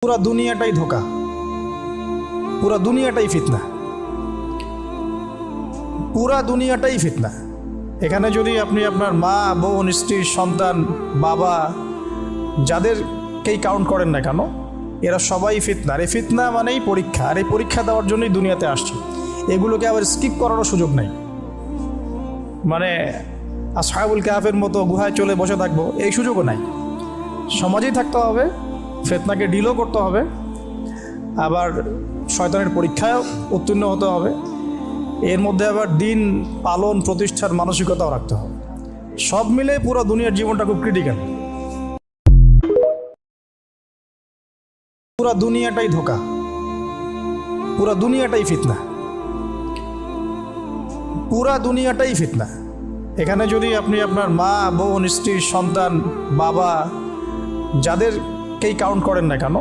পুরা দুনিয়াটাই ধোকা, পুরা দুনিয়াটাই ফিতনা, পুরা দুনিয়াটাই ফিতনা। এখানে যদি আপনি আপনার মা, বোন, স্ত্রী, সন্তান, বাবা যাদেরকেই কাউন্ট করেন না কেন, এরা সবাই ফিতনা। আর এই ফিতনা মানেই পরীক্ষা, আর এই পরীক্ষা দেওয়ার জন্যই দুনিয়াতে আসছে। এগুলোকে আবার স্কিপ করারও সুযোগ নেই। মানে আসহাবুল কাহাফের মতো গুহায় চলে বসে থাকবো এই সুযোগও নাই। সমাজেই থাকতে হবে, ফিতনাকে ডিলও করতে হবে, আবার শয়তানের পরীক্ষায় উত্তীর্ণ হতে হবে। এর মধ্যে আবার দিন পালন প্রতিষ্ঠার মানসিকতাও রাখতে হবে। সব মিলে পুরো দুনিয়ার জীবনটা খুব ক্রিটিক্যাল। পুরা দুনিয়াটাই ধোকা, পুরা দুনিয়াটাই ফিতনা, পুরা দুনিয়াটাই ফিতনা। এখানে যদি আপনি আপনার মা, বোন, স্ত্রী, সন্তান, বাবা যাদেরকেই কাউন্ট করেন না কেন,